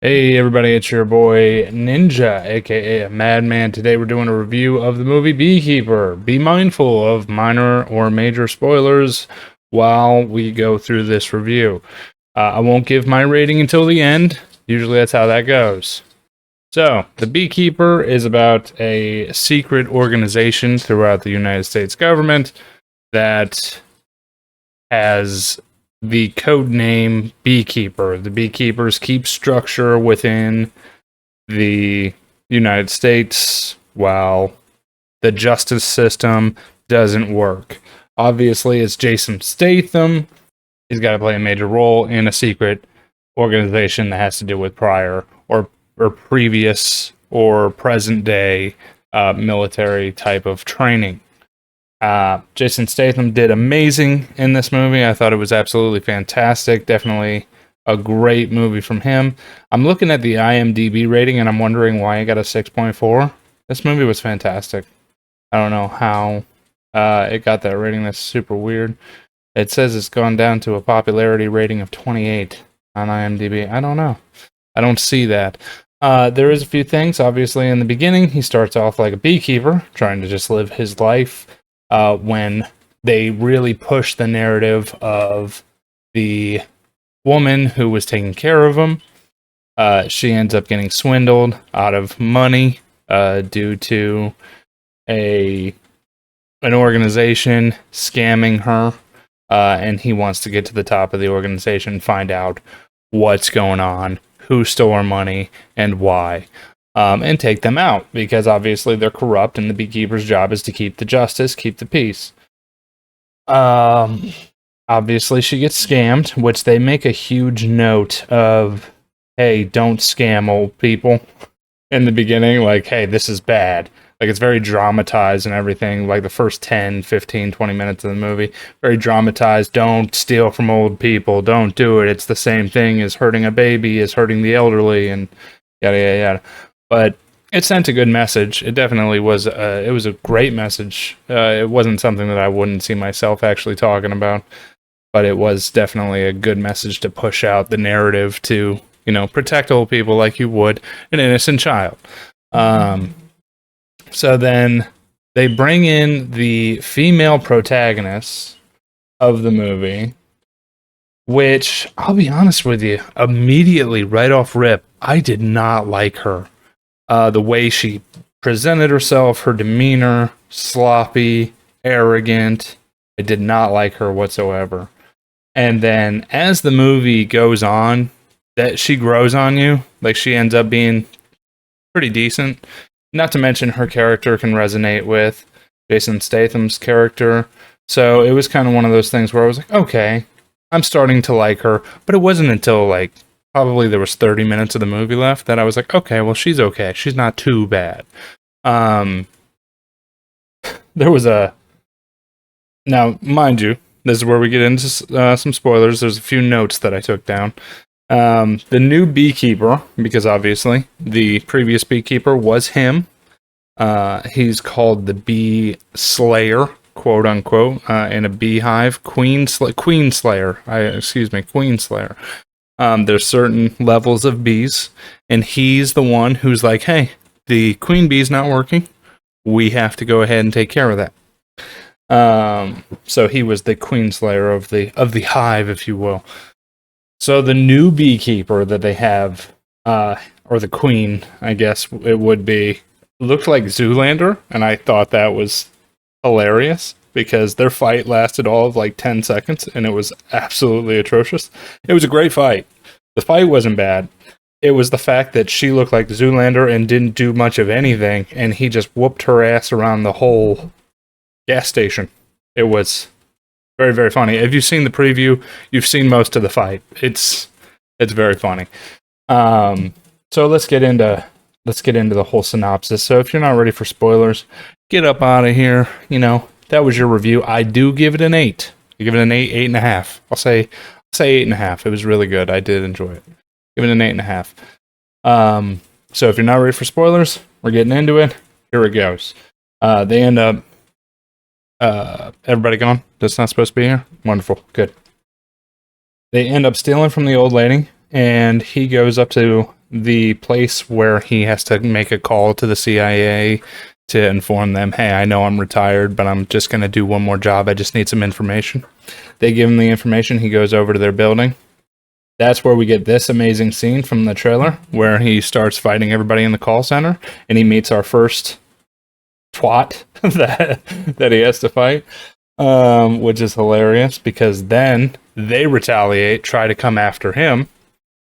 Hey everybody, it's your boy Ninja, aka Madman. Today we're doing a review of the movie Beekeeper. Be mindful of minor or major spoilers while we go through this review. I won't give my rating until the end. Usually that's how that goes. So, the Beekeeper is about a secret organization throughout the United States government that has the code name Beekeeper. The Beekeepers keep structure within the United States while the justice system doesn't work. Obviously, it's Jason Statham. He's got to play a major role in a secret organization that has to do with prior or previous or present day military type of training. Jason Statham did amazing in this movie. I thought it was absolutely fantastic. Definitely a great movie from him. I'm looking at the IMDb rating and I'm wondering why it got a 6.4. This movie was fantastic. I don't know how it got that rating. That's super weird. It says it's gone down to a popularity rating of 28 on IMDb. I don't know. I don't see that. There is a few things. Obviously, in the beginning, he starts off like a beekeeper, trying to just live his life. When they really push the narrative of the woman who was taking care of him, she ends up getting swindled out of money due to an organization scamming her, and he wants to get to the top of the organization, find out what's going on, who stole her money, and why. And take them out, because obviously they're corrupt, and the beekeeper's job is to keep the justice, keep the peace. Obviously she gets scammed, which they make a huge note of, hey, don't scam old people in the beginning, like, hey, this is bad. Like, it's very dramatized and everything, like the first 10, 15, 20 minutes of the movie, very dramatized. Don't steal from old people, don't do it. It's the same thing as hurting a baby, as hurting the elderly, and yada, yada, yada. But it sent a good message. It definitely was. It was a great message. It wasn't something that I wouldn't see myself actually talking about, but it was definitely a good message to push out the narrative to, protect old people like you would an innocent child. So then they bring in the female protagonists of the movie, which, I'll be honest with you, immediately right off rip, I did not like her. The way she presented herself, her demeanor, sloppy, arrogant. I did not like her whatsoever. And then as the movie goes on, that she grows on you. Like, she ends up being pretty decent. Not to mention her character can resonate with Jason Statham's character. So it was kind of one of those things where I was like, okay, I'm starting to like her. But it wasn't until like probably there was 30 minutes of the movie left that I was like, okay, well, she's okay. She's not too bad. There was a... Now, mind you, this is where we get into some spoilers. There's a few notes that I took down. The new beekeeper, because obviously the previous beekeeper was him. He's called the Bee Slayer, quote unquote, in a beehive. Queen Slayer. There's certain levels of bees, and he's the one who's like, hey, the queen bee's not working. We have to go ahead and take care of that. So he was the queen slayer of the hive, if you will. So the new beekeeper that they have, or the queen, I guess it would be, looked like Zoolander, and I thought that was hilarious, because their fight lasted all of like 10 seconds, and it was absolutely atrocious. It was a great fight. The fight wasn't bad. It was the fact that she looked like Zoolander and didn't do much of anything, and he just whooped her ass around the whole gas station. It was very, very funny. If you've seen the preview, you've seen most of the fight. It's very funny. So let's get into the whole synopsis. So if you're not ready for spoilers, get up out of here. That was your review. I do give it an 8. I give it an 8, 8.5. I'll say 8.5. It was really good. I did enjoy it. Give it an 8.5. So if you're not ready for spoilers, we're getting into it. Here it goes. They end up... everybody gone? That's not supposed to be here? Wonderful. Good. They end up stealing from the old lady, and he goes up to the place where he has to make a call to the CIA to inform them, hey, I know I'm retired, but I'm just going to do one more job. I just need some information. They give him the information. He goes over to their building. That's where we get this amazing scene from the trailer where he starts fighting everybody in the call center, and he meets our first twat that he has to fight, which is hilarious because then they retaliate, try to come after him,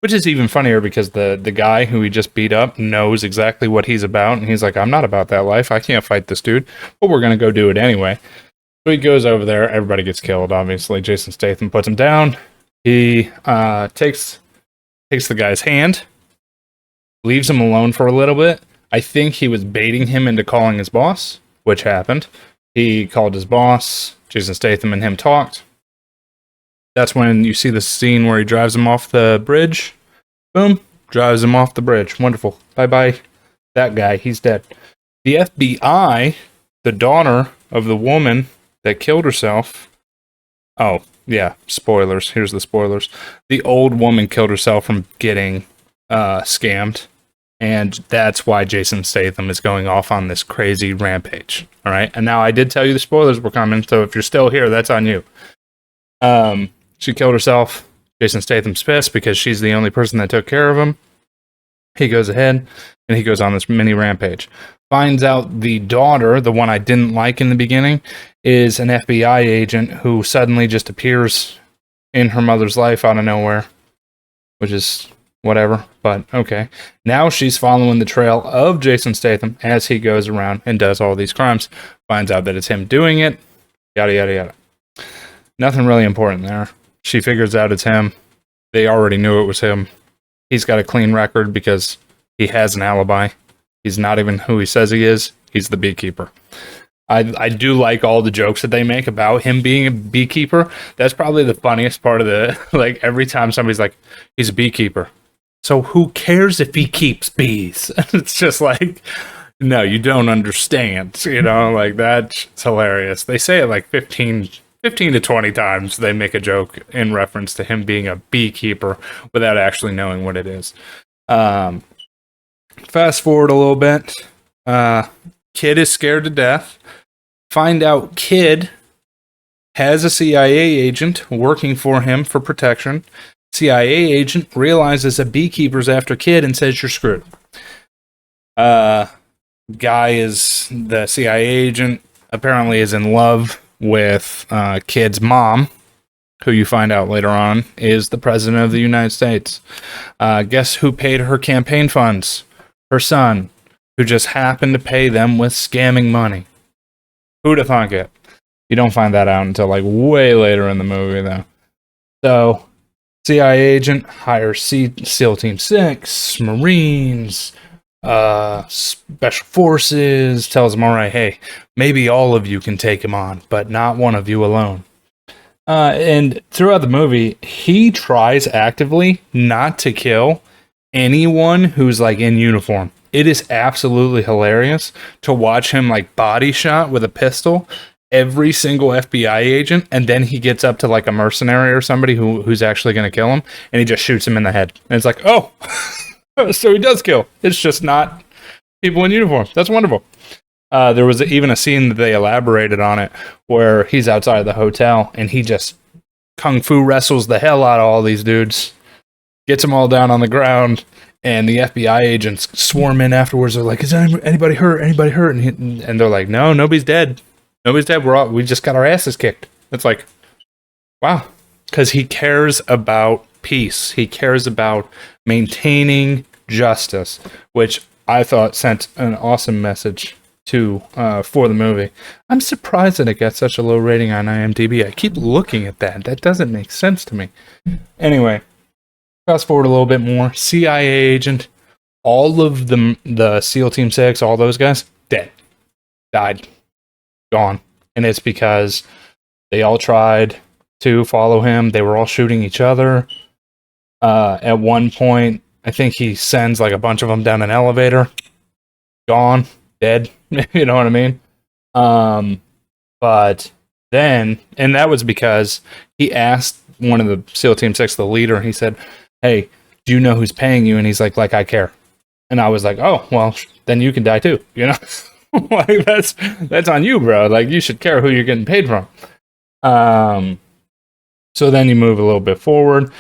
which is even funnier because the guy who he just beat up knows exactly what he's about, and he's like, I'm not about that life. I can't fight this dude, but we're going to go do it anyway. So he goes over there. Everybody gets killed, obviously. Jason Statham puts him down. He takes the guy's hand, leaves him alone for a little bit. I think he was baiting him into calling his boss, which happened. He called his boss. Jason Statham and him talked. That's when you see the scene where he drives him off the bridge. Boom, drives him off the bridge. Wonderful. Bye-bye. That guy, he's dead. The FBI, the daughter of the woman that killed herself. Oh, yeah, spoilers. Here's the spoilers. The old woman killed herself from getting scammed. And that's why Jason Statham is going off on this crazy rampage. All right. And now I did tell you the spoilers were coming. So if you're still here, that's on you. She killed herself. Jason Statham's pissed because she's the only person that took care of him. He goes ahead and he goes on this mini rampage. Finds out the daughter, the one I didn't like in the beginning, is an FBI agent who suddenly just appears in her mother's life out of nowhere, which is whatever, but okay. Now she's following the trail of Jason Statham as he goes around and does all these crimes. Finds out that it's him doing it, yada, yada, yada. Nothing really important there. She figures out it's him. They already knew it was him. He's got a clean record because he has an alibi. He's not even who he says he is. He's the beekeeper. I do like all the jokes that they make about him being a beekeeper. That's probably the funniest part of the, like, every time somebody's like, he's a beekeeper. So who cares if he keeps bees? It's just like, no, you don't understand. You know, like, that's hilarious. They say it like 15 to 20 times. They make a joke in reference to him being a beekeeper without actually knowing what it is. Fast forward a little bit. Kid is scared to death. Find out Kid has a CIA agent working for him for protection. CIA agent realizes a beekeeper's after Kid and says, you're screwed. Guy is the CIA agent, apparently is in love with Kid's mom, who you find out later on is the president of the United States. Guess who paid her campaign funds? Her son, who just happened to pay them with scamming money. Who'd have thunk it? You don't find that out until like way later in the movie, though. So, CIA agent hires SEAL Team 6, Marines, Special Forces, tells them, all right, hey, maybe all of you can take him on, but not one of you alone. And throughout the movie, he tries actively not to kill anyone who's like in uniform. It is absolutely hilarious to watch him like body shot with a pistol every single FBI agent, and then he gets up to like a mercenary or somebody who's actually going to kill him, and he just shoots him in the head. And it's like, oh, so he does kill. It's just not people in uniform. That's wonderful. There was even a scene that they elaborated on it where he's outside of the hotel and he just kung fu wrestles the hell out of all these dudes, gets them all down on the ground, and the FBI agents swarm in afterwards. They're like, is anybody hurt? Anybody hurt? And they're like, no, nobody's dead. Nobody's dead. We just got our asses kicked. It's like, wow. Because he cares about peace. He cares about maintaining justice, which I thought sent an awesome message for the movie. I'm surprised that it got such a low rating on IMDb. I keep looking at that. That doesn't make sense to me. Anyway, fast forward a little bit more. CIA agent, all of the SEAL Team 6, all those guys, dead. Died. Gone. And it's because they all tried to follow him. They were all shooting each other. At one point, I think he sends like a bunch of them down an elevator. Gone. Dead. You know what I mean? But then, and that was because he asked one of the SEAL Team 6, the leader, he said, hey, do you know who's paying you? And he's like I care. And I was like, oh, well, then you can die too, you know? Like, that's on you, bro. Like, you should care who you're getting paid from. So then you move a little bit forward.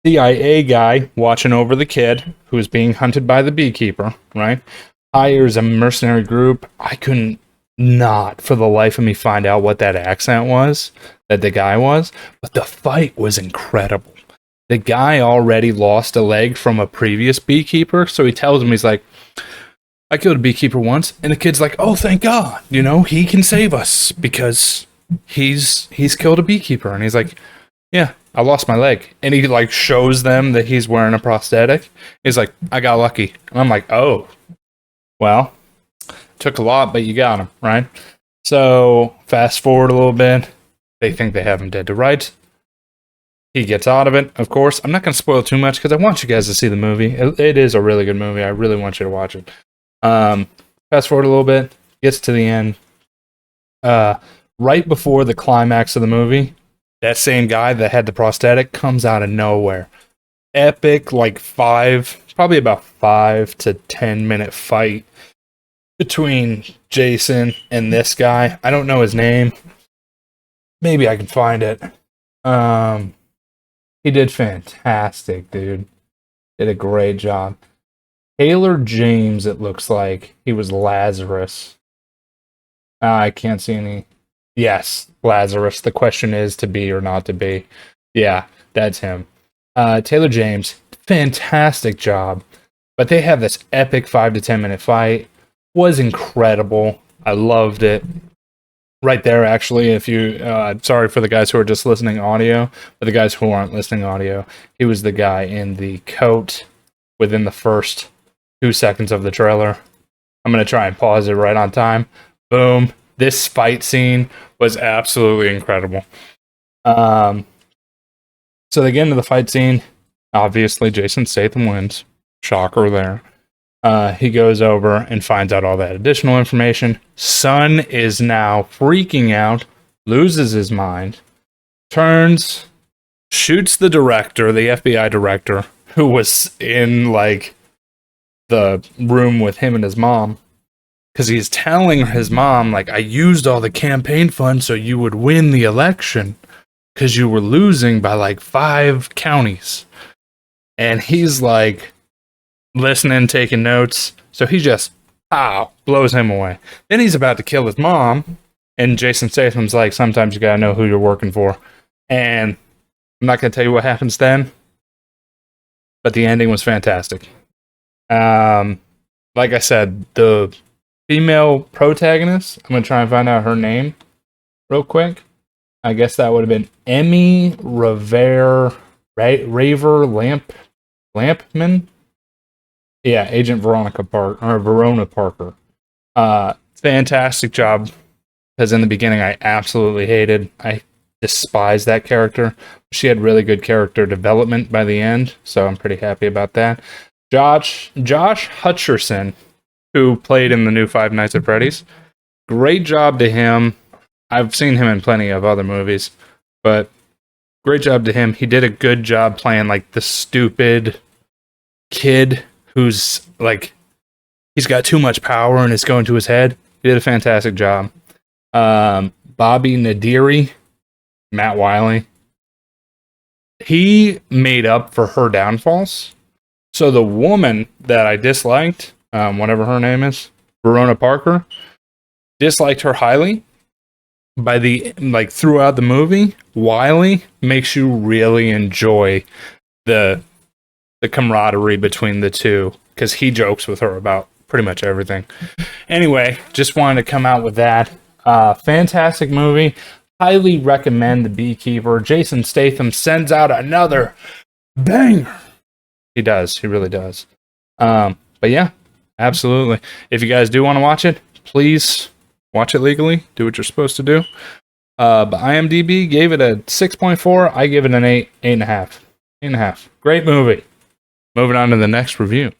CIA guy watching over the kid who is being hunted by the beekeeper, right? Hires a mercenary group. I couldn't not for the life of me find out what that accent was, that the guy was, but the fight was incredible. The guy already lost a leg from a previous beekeeper, so he tells him, he's like, I killed a beekeeper once, and the kid's like, oh, thank God, you know, he can save us because he's killed a beekeeper. And he's like, yeah, I lost my leg. And he like shows them that he's wearing a prosthetic. He's like, I got lucky. And I'm like, oh, well, took a lot, but you got him, right? So fast forward a little bit. They think they have him dead to rights. He gets out of it, of course. I'm not going to spoil too much because I want you guys to see the movie. It is a really good movie. I really want you to watch it. Fast forward a little bit. Gets to the end. Right before the climax of the movie, that same guy that had the prosthetic comes out of nowhere. Epic, like probably about 5 to 10 minute fight between Jason and this guy. I don't know his name. Maybe I can find it. He did fantastic, dude. Did a great job. Taylor James, it looks like. He was Lazarus. I can't see any. Yes, Lazarus. The question is to be or not to be. Yeah, that's him. Taylor James, fantastic job. But they have this epic 5 to 10 minute fight. Was incredible. I loved it. Right there, actually, if you, sorry for the guys who are just listening audio, but the guys who aren't listening audio, he was the guy in the coat within the first 2 seconds of the trailer. I'm going to try and pause it right on time. Boom. This fight scene was absolutely incredible. So they get into the fight scene. Obviously, Jason Statham wins. Shocker there. He goes over and finds out all that additional information. Son is now freaking out, loses his mind, shoots the director, the FBI director, who was in like the room with him and his mom, because he's telling his mom, like, I used all the campaign funds so you would win the election because you were losing by like 5 counties. And he's like, listening, taking notes. So he just, blows him away. Then he's about to kill his mom. And Jason Statham's like, sometimes you gotta know who you're working for. And I'm not gonna tell you what happens then. But the ending was fantastic. Like I said, the female protagonist, I'm gonna try and find out her name real quick. I guess that would have been Emmy Raver Lampman. Yeah, Agent Verona Parker. Fantastic job. Because in the beginning, I absolutely I despised that character. She had really good character development by the end, so I'm pretty happy about that. Josh Hutcherson, who played in the new Five Nights at Freddy's. Great job to him. I've seen him in plenty of other movies, but great job to him. He did a good job playing like the stupid kid who's like, he's got too much power and it's going to his head. He did a fantastic job. Bobby Nadiri, Matt Wiley, he made up for her downfalls. So the woman that I disliked, whatever her name is, Verona Parker, disliked her highly. By throughout the movie, Wiley makes you really enjoy the camaraderie between the two, because he jokes with her about pretty much everything. Anyway, just wanted to come out with that. Fantastic movie. Highly recommend The Beekeeper. Jason Statham sends out another banger. He does. He really does. But yeah, absolutely. If you guys do want to watch it, please watch it legally. Do what you're supposed to do. But IMDb gave it a 6.4. I give it an 8.5. 8.5. Great movie. Moving on to the next review.